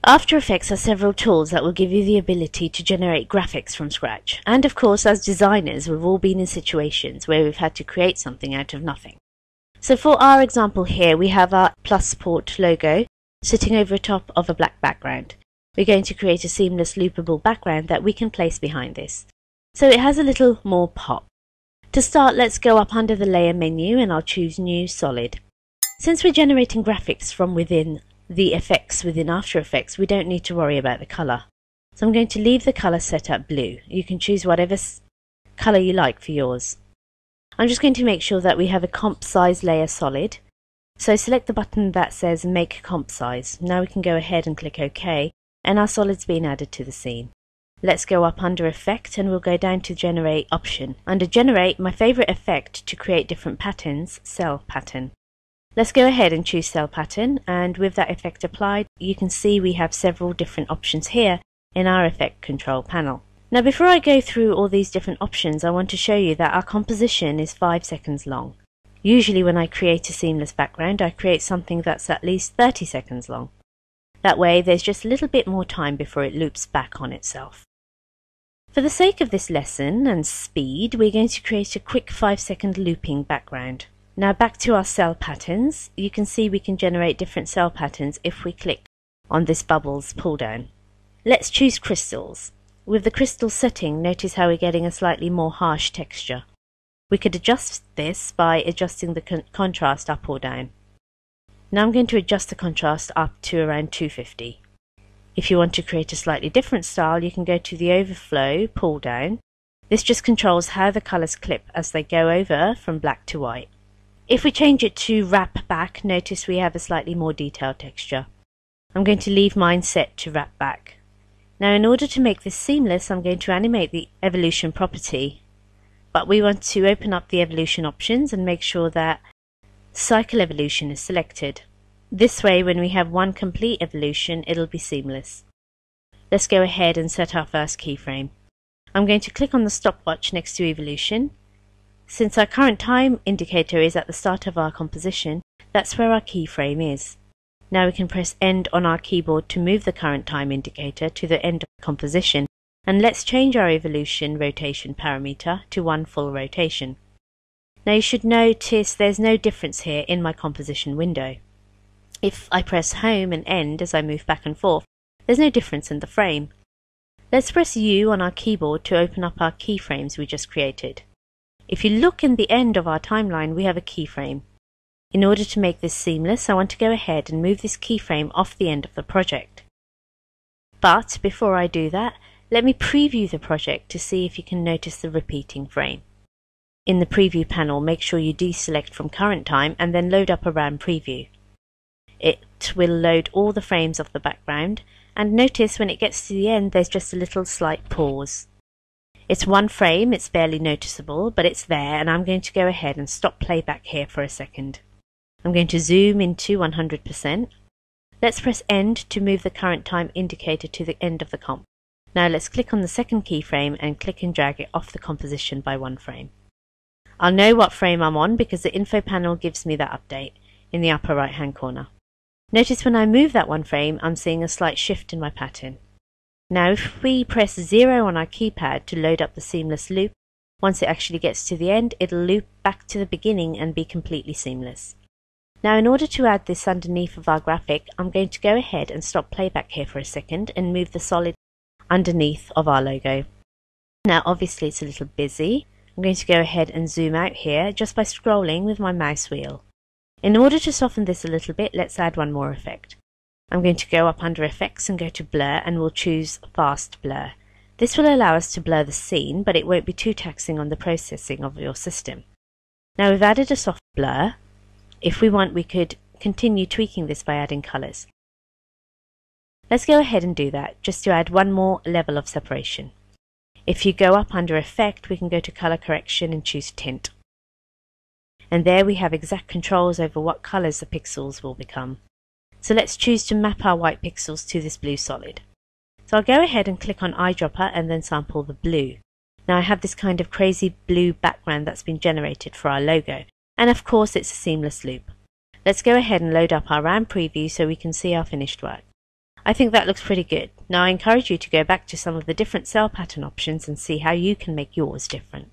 After Effects has several tools that will give you the ability to generate graphics from scratch. And of course, as designers, we've all been in situations where we've had to create something out of nothing. So for our example here, we have our PlusSport logo sitting over top of a black background. We're going to create a seamless loopable background that we can place behind this, so it has a little more pop. To start, let's go up under the layer menu and I'll choose New Solid. Since we're generating graphics from within the effects within After Effects, we don't need to worry about the color. So I'm going to leave the color set at blue. You can choose whatever color you like for yours. I'm just going to make sure that we have a comp size layer solid. So select the button that says Make Comp Size. Now we can go ahead and click OK, and our solid's been added to the scene. Let's go up under Effect and we'll go down to Generate option. Under Generate, my favorite effect to create different patterns, Cell Pattern. Let's go ahead and choose Cell Pattern, and with that effect applied, you can see we have several different options here in our Effect Control panel. Now before I go through all these different options, I want to show you that our composition is 5 seconds long. Usually when I create a seamless background, I create something that's at least 30 seconds long. That way there's just a little bit more time before it loops back on itself. For the sake of this lesson and speed, we're going to create a quick 5-second looping background. Now back to our cell patterns. You can see we can generate different cell patterns if we click on this bubbles pull down. Let's choose crystals. With the crystal setting, notice how we're getting a slightly more harsh texture. We could adjust this by adjusting the contrast up or down. Now I'm going to adjust the contrast up to around 250. If you want to create a slightly different style, you can go to the overflow pull down. This just controls how the colors clip as they go over from black to white. If we change it to wrap back, notice we have a slightly more detailed texture. I'm going to leave mine set to wrap back. Now in order to make this seamless, I'm going to animate the evolution property, but we want to open up the evolution options and make sure that cycle evolution is selected. This way, when we have one complete evolution, it'll be seamless. Let's go ahead and set our first keyframe. I'm going to click on the stopwatch next to evolution. Since our current time indicator is at the start of our composition, that's where our keyframe is. Now we can press End on our keyboard to move the current time indicator to the end of the composition, and let's change our evolution rotation parameter to 1 full rotation. Now you should notice there's no difference here in my composition window. If I press Home and End as I move back and forth, there's no difference in the frame. Let's press U on our keyboard to open up our keyframes we just created. If you look in the end of our timeline, we have a keyframe. In order to make this seamless, I want to go ahead and move this keyframe off the end of the project. But before I do that, let me preview the project to see if you can notice the repeating frame. In the preview panel, make sure you deselect from current time and then load up a RAM preview. It will load all the frames of the background, and notice when it gets to the end there's just a little slight pause. It's one frame, it's barely noticeable, but it's there, and I'm going to go ahead and stop playback here for a second. I'm going to zoom into 100%. Let's press End to move the current time indicator to the end of the comp. Now let's click on the second keyframe and click and drag it off the composition by 1 frame. I'll know what frame I'm on because the info panel gives me that update in the upper right hand corner. Notice when I move that 1 frame, I'm seeing a slight shift in my pattern. Now if we press 0 on our keypad to load up the seamless loop, once it actually gets to the end, it'll loop back to the beginning and be completely seamless. Now in order to add this underneath of our graphic, I'm going to go ahead and stop playback here for a second and move the solid underneath of our logo. Now obviously it's a little busy. I'm going to go ahead and zoom out here just by scrolling with my mouse wheel. In order to soften this a little bit, let's add one more effect. I'm going to go up under Effects and go to Blur, and we'll choose Fast Blur. This will allow us to blur the scene, but it won't be too taxing on the processing of your system. Now we've added a soft blur. If we want, we could continue tweaking this by adding colours. Let's go ahead and do that, just to add one more level of separation. If you go up under Effect, we can go to Color Correction and choose Tint. And there we have exact controls over what colours the pixels will become. So let's choose to map our white pixels to this blue solid. So I'll go ahead and click on Eyedropper and then sample the blue. Now I have this kind of crazy blue background that's been generated for our logo. And of course it's a seamless loop. Let's go ahead and load up our RAM preview so we can see our finished work. I think that looks pretty good. Now I encourage you to go back to some of the different cell pattern options and see how you can make yours different.